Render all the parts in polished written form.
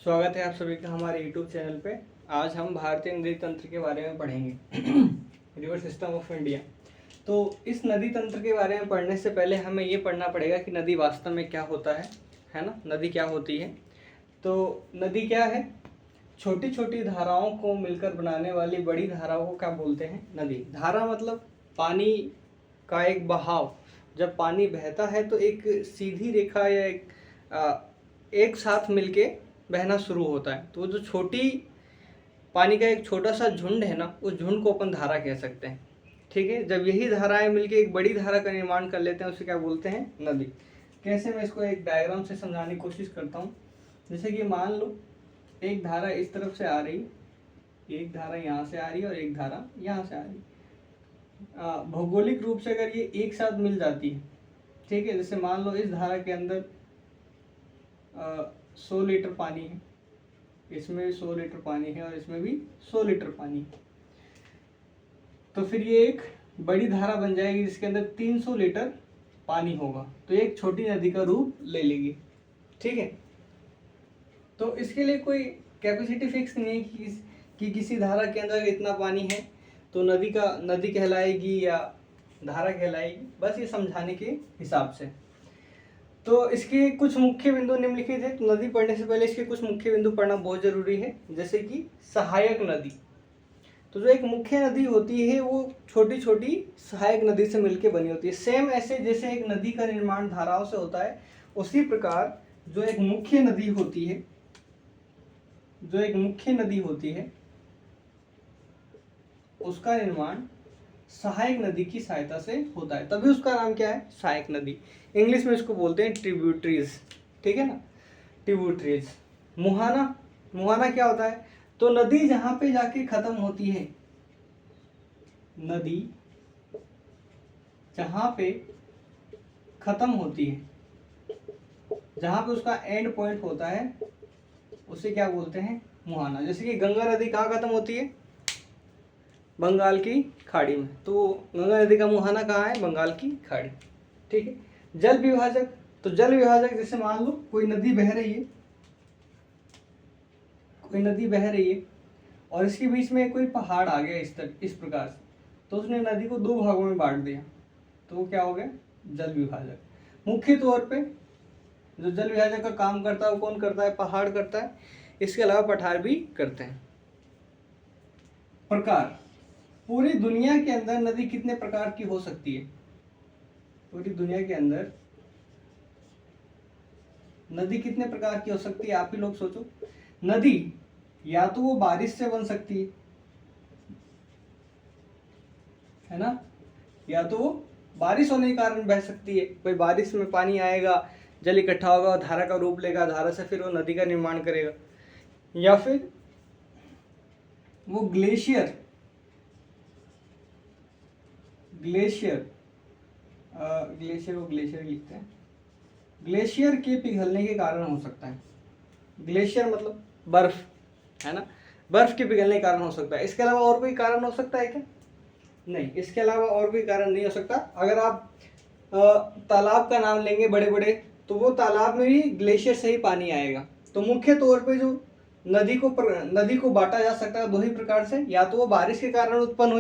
स्वागत है आप सभी का हमारे YouTube चैनल पे। आज हम भारतीय नदी तंत्र के बारे में पढ़ेंगे रिवर सिस्टम ऑफ इंडिया। तो इस नदी तंत्र के बारे में पढ़ने से पहले हमें ये पढ़ना पड़ेगा कि नदी वास्तव में क्या होता है ना। नदी क्या होती है? तो नदी क्या है? छोटी छोटी धाराओं को मिलकर बनाने वाली बड़ी धाराओं को क्या बोलते हैं? नदी। धारा मतलब पानी का एक बहाव। जब पानी बहता है तो एक सीधी रेखा या एक साथ मिलके बहना शुरू होता है। तो वो जो छोटी पानी का एक छोटा सा झुंड है ना, उस झुंड को अपन धारा कह सकते हैं। ठीक है, जब यही धाराएं मिलके एक बड़ी धारा का निर्माण कर लेते हैं उसे क्या बोलते हैं? नदी। कैसे? मैं इसको एक डायग्राम से समझाने की कोशिश करता हूँ। जैसे कि मान लो एक धारा इस तरफ से आ रही, एक धारा यहाँ से आ रही है और एक धारा यहाँ से आ रही है। भौगोलिक रूप से अगर ये एक साथ मिल जाती है, ठीक है, जैसे मान लो इस धारा के अंदर 100 लीटर पानी है, इसमें 100 लीटर पानी है और इसमें भी 100 लीटर पानी है। तो फिर ये एक बड़ी धारा बन जाएगी जिसके अंदर 300 लीटर पानी होगा। तो एक छोटी नदी का रूप ले लेगी। ठीक है, तो इसके लिए कोई कैपेसिटी फिक्स नहीं है कि किसी धारा के अंदर इतना पानी है तो नदी कहलाएगी या धारा कहलाएगी। बस ये समझाने के हिसाब से। तो इसके कुछ मुख्य बिंदु निम्नलिखित है। तो नदी पढ़ने से पहले इसके कुछ मुख्य बिंदु पढ़ना बहुत जरूरी है। जैसे कि सहायक नदी। तो जो एक मुख्य नदी होती है वो छोटी छोटी सहायक नदी से मिलकर बनी होती है। सेम ऐसे जैसे एक नदी का निर्माण धाराओं से होता है, उसी प्रकार जो एक मुख्य नदी होती है उसका निर्माण सहायक नदी की सहायता से होता है। तभी उसका नाम क्या है? सहायक नदी। इंग्लिश में इसको बोलते हैं ट्रिब्यूटरीज। ठीक है ना, ट्रिब्यूटरीज। मुहाना क्या होता है? तो नदी जहां पे जाके खत्म होती है, नदी जहां पे खत्म होती है, जहां पे उसका एंड पॉइंट होता है, उसे क्या बोलते हैं? मुहाना। जैसे कि गंगा नदी कहाँ खत्म होती है? बंगाल की खाड़ी में। तो गंगा नदी का मुहाना कहाँ है? बंगाल की खाड़ी। ठीक है। जल विभाजक। तो जल विभाजक जैसे मान लो कोई नदी बह रही है और इसके बीच में कोई पहाड़ आ गया इस प्रकार से, तो उसने नदी को दो भागों में बांट दिया, तो वो क्या हो गया? जल विभाजक। मुख्य तौर पे जो जल विभाजक का काम करता है वो कौन करता है? पहाड़ करता है। इसके अलावा पठार भी करते हैं। प्रकार। पूरी दुनिया के अंदर नदी कितने प्रकार की हो सकती है? पूरी दुनिया के अंदर नदी कितने प्रकार की हो सकती है? आप ही लोग सोचो। नदी या तो वो बारिश से बन सकती है ना, या तो वो बारिश होने के कारण बह सकती है। कोई बारिश में पानी आएगा, जल इकट्ठा होगा, धारा का रूप लेगा, धारा से फिर वो नदी का निर्माण करेगा। या फिर वो ग्लेशियर लिखते हैं। ग्लेशियर के पिघलने के कारण हो सकता है। ग्लेशियर मतलब बर्फ, है ना, बर्फ के पिघलने के कारण हो सकता है। इसके अलावा और कोई कारण हो सकता है क्या? नहीं, इसके अलावा और कोई कारण नहीं हो सकता। अगर आप तालाब का नाम लेंगे बड़े बड़े, तो वो तालाब में भी ग्लेशियर से ही पानी आएगा। तो मुख्य तौर पे जो नदी को बांटा जा सकता है दो ही प्रकार से। या तो वो बारिश के कारण उत्पन्न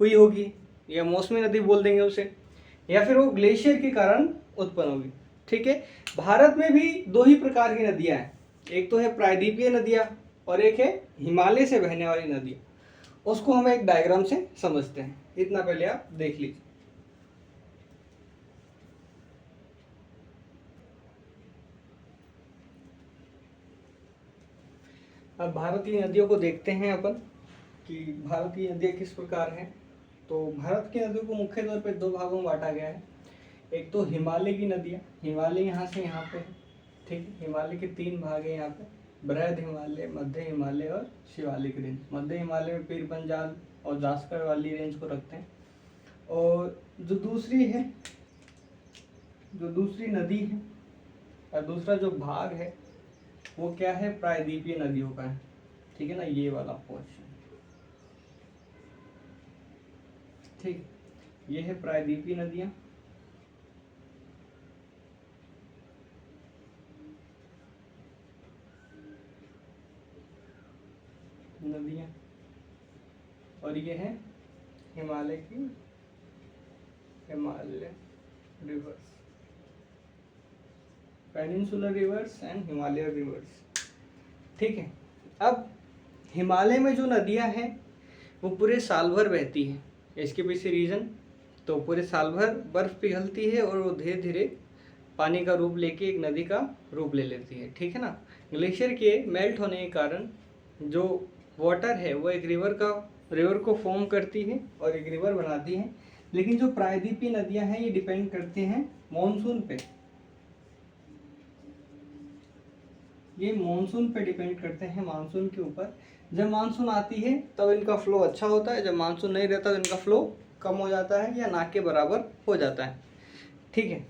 हुई होगी, या मौसमी नदी बोल देंगे उसे, या फिर वो ग्लेशियर के कारण उत्पन्न होगी। ठीक है। भारत में भी दो ही प्रकार की नदियां हैं। एक तो है प्रायद्वीपीय नदियां और एक है हिमालय से बहने वाली नदियां। उसको हम एक डायग्राम से समझते हैं। इतना पहले आप देख लीजिए। अब भारत की नदियों को देखते हैं अपन कि भारत की नदियाँ किस प्रकार हैं। तो भारत की नदियों को मुख्य तौर पे दो भागों में बांटा गया है। एक तो हिमालय की नदियाँ, हिमालय यहाँ से यहाँ पे है। ठीक है, हिमालय के तीन भाग हैं यहाँ पे, बृहद हिमालय, मध्य हिमालय और शिवालिक रेंज। मध्य हिमालय में पीर पंजाल और जास्कर वाली रेंज को रखते हैं। और जो दूसरी नदी है और दूसरा जो भाग है वो क्या है? प्रायद्वीपीय नदियों का है। ठीक है ना, ये वाला पोर्शन। ठीक, ये है प्रायद्वीपीय नदियां। नदियाँ, और ये है Himalaya reverse, peninsular reverse and Himalaya reverse. ठीक है, अब हिमालय में जो नदियाँ हैं वो पूरे साल भर बहती हैं। इसके पीछे रीज़न, तो पूरे साल भर बर्फ़ पिघलती है और वो धीरे धीरे पानी का रूप लेके एक नदी का रूप ले लेती है। ठीक है ना, ग्लेशियर के मेल्ट होने के कारण जो वाटर है वो एक रिवर को फॉर्म करती है और एक रिवर बनाती है। लेकिन जो प्रायद्वीपीय नदियां हैं ये डिपेंड करते हैं मॉनसून पे, ये मॉनसून पे डिपेंड करते हैं, मानसून के ऊपर। जब मानसून आती है तब इनका फ्लो अच्छा होता है, जब मानसून नहीं रहता तो इनका फ्लो कम हो जाता है या ना के बराबर हो जाता है। ठीक है,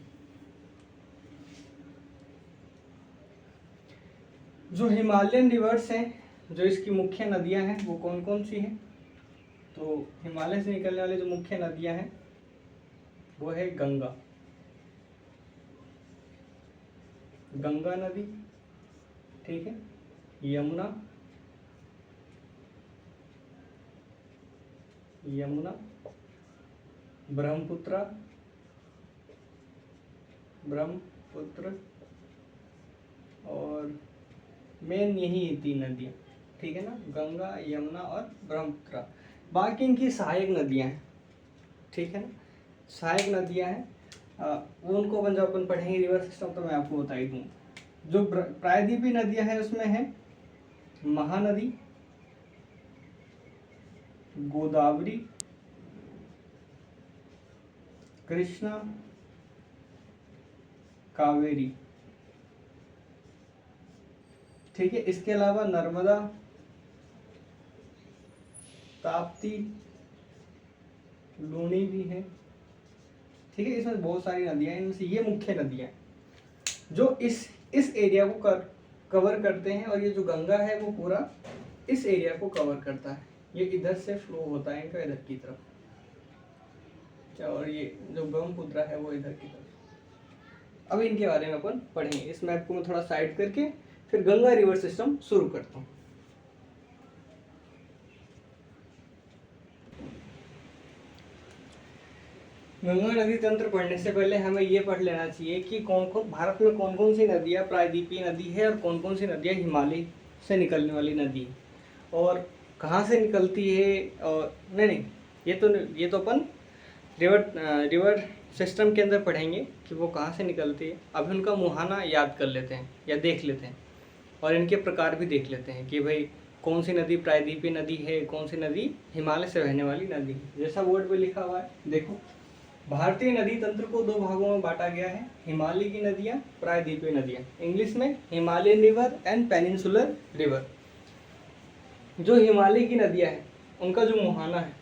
जो हिमालयन रिवर्स हैं, जो इसकी मुख्य नदियां हैं वो कौन कौन सी हैं? तो हिमालय से निकलने वाली जो मुख्य नदियां हैं वो है गंगा नदी, ठीक है, यमुना ब्रह्मपुत्र और मेन यही 3 नदियाँ। ठीक है ना, गंगा, यमुना और ब्रह्मपुत्र। बाकी इनकी सहायक नदियाँ हैं। ठीक है ना, सहायक नदियाँ हैं, वो उनको अपन पढ़ेंगे रिवर सिस्टम, तो मैं आपको बता ही दूँ। जो प्रायद्वीपीय नदियाँ हैं उसमें है महानदी, गोदावरी, कृष्णा, कावेरी। ठीक है, इसके अलावा नर्मदा, ताप्ती, लूनी भी है। ठीक है, इसमें बहुत सारी नदियां हैं, इनमें से ये मुख्य नदियां जो इस एरिया को कवर करते हैं। और ये जो गंगा है वो पूरा इस एरिया को कवर करता है, ये इधर से फ्लो होता है इनका इधर की तरफ, और ये जो ब्रह्मपुत्र है वो इधर की तरफ। अब इनके बारे में अपन पढ़ेंगे। इस मैप को मैं थोड़ा साइड करके फिर गंगा रिवर सिस्टम शुरू करता हूँ। गंगा नदी तंत्र पढ़ने से पहले हमें ये पढ़ लेना चाहिए कि भारत में कौन कौन सी नदियाँ प्रायद्वीपीय नदी है और कौन कौन सी नदियाँ हिमालय से निकलने वाली नदी है, और कहाँ से निकलती है। और नहीं, ये तो अपन रिवर सिस्टम के अंदर पढ़ेंगे कि वो कहाँ से निकलती है। अभी उनका मुहाना याद कर लेते हैं या देख लेते हैं, और इनके प्रकार भी देख लेते हैं कि भाई कौन सी नदी प्रायद्वीपीय नदी है, कौन सी नदी हिमालय से बहने वाली नदी है। जैसा बोर्ड पे लिखा हुआ है देखो, भारतीय नदी तंत्र को 2 भागों में बांटा गया है, हिमालय की नदियाँ, प्रायद्वीपीय नदियाँ। इंग्लिश में Himalayan river and peninsular river. जो हिमालय की नदियाँ हैं उनका जो मुहाना है,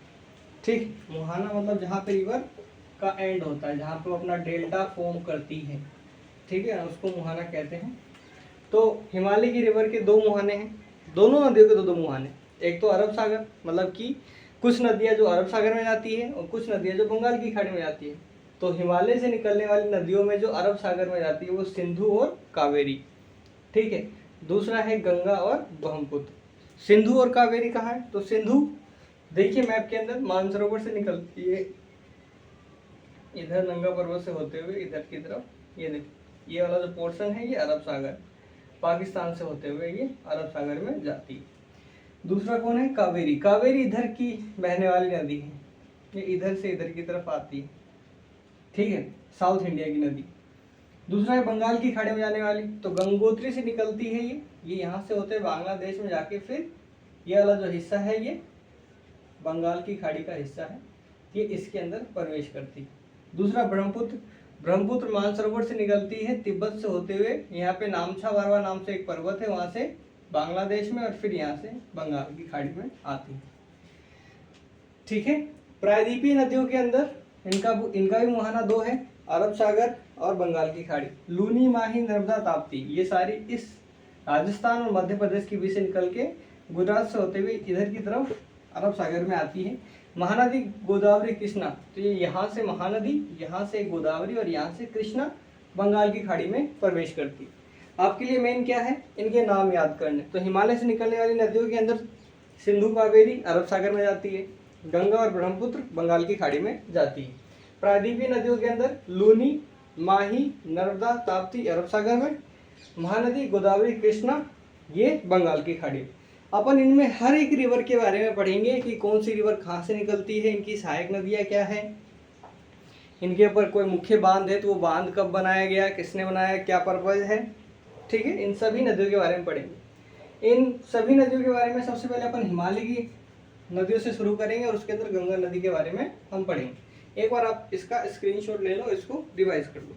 ठीक, मुहाना मतलब जहाँ पे रिवर का एंड होता है, जहाँ पे अपना डेल्टा फॉर्म करती है, ठीक है, उसको मुहाना कहते हैं। तो हिमालय की रिवर के 2 मुहाने हैं, दोनों नदियों के 2 मुहाने। एक तो अरब सागर, मतलब कि कुछ नदियाँ जो अरब सागर में जाती है और कुछ नदियाँ जो बंगाल की खाड़ी में जाती है। तो हिमालय से निकलने वाली नदियों में जो अरब सागर में जाती है वो सिंधु और कावेरी। ठीक है, दूसरा है गंगा और ब्रह्मपुत्र। सिंधु और कावेरी कहाँ है? तो सिंधु देखिए मैप के अंदर मानसरोवर से निकलती है, इधर नंगा पर्वत से होते हुए इधर की तरफ, ये देखिए ये वाला जो पोर्शन है ये अरब सागर, पाकिस्तान से होते हुए ये अरब सागर में जाती है। दूसरा कौन है? कावेरी। कावेरी इधर की बहने वाली नदी है, ये इधर से इधर की तरफ आती है, ठीक है, साउथ इंडिया की नदी। दूसरा है बंगाल की खाड़ी में जाने वाली, तो गंगोत्री से निकलती है ये यहाँ से होते बांग्लादेश में जाके फिर ये वाला जो हिस्सा है ये बंगाल की खाड़ी का हिस्सा है, ये इसके अंदर प्रवेश करती है। दूसरा ब्रह्मपुत्र मानसरोवर से निकलती है तिब्बत से होते हुए, यहाँ पे नामछा वारवा नाम से एक पर्वत है, वहाँ से बांग्लादेश में और फिर यहाँ से बंगाल की खाड़ी में आती है। ठीक है, प्रायद्वीपीय नदियों के अंदर इनका भी मुहाना 2 है, अरब सागर और बंगाल की खाड़ी। लूनी, माही, नर्मदा, ताप्ती, ये सारी इस राजस्थान और मध्य प्रदेश के बीच से निकल के गुजरात से होते हुए इधर की तरफ अरब सागर में आती है। महानदी गोदावरी, कृष्णा, तो ये यहाँ से महानदी, यहाँ से गोदावरी और यहाँ से कृष्णा बंगाल की खाड़ी में प्रवेश करती है। आपके लिए मेन क्या है? इनके नाम याद करने। तो हिमालय से निकलने वाली नदियों के अंदर सिंधु कावेरी अरब सागर में जाती है, गंगा और ब्रह्मपुत्र बंगाल की खाड़ी में जाती है। प्रायद्वीपीय नदियों के अंदर लूनी, माही, नर्मदा, ताप्ती अरब सागर में, महानदी गोदावरी, कृष्णा ये बंगाल की खाड़ी। अपन इनमें हर एक रिवर के बारे में पढ़ेंगे कि कौन सी रिवर कहाँ से निकलती है, इनकी सहायक नदियाँ क्या है, इनके ऊपर कोई मुख्य बांध है तो वो बांध कब बनाया गया, किसने बनाया, क्या पर्पज है। ठीक है, इन सभी नदियों के बारे में पढ़ेंगे। इन सभी नदियों के बारे में सबसे पहले अपन हिमालय की नदियों से शुरू करेंगे और उसके अंदर गंगा नदी के बारे में हम पढ़ेंगे। एक बार आप इसका स्क्रीनशॉट ले लो, इसको रिवाइज कर लो।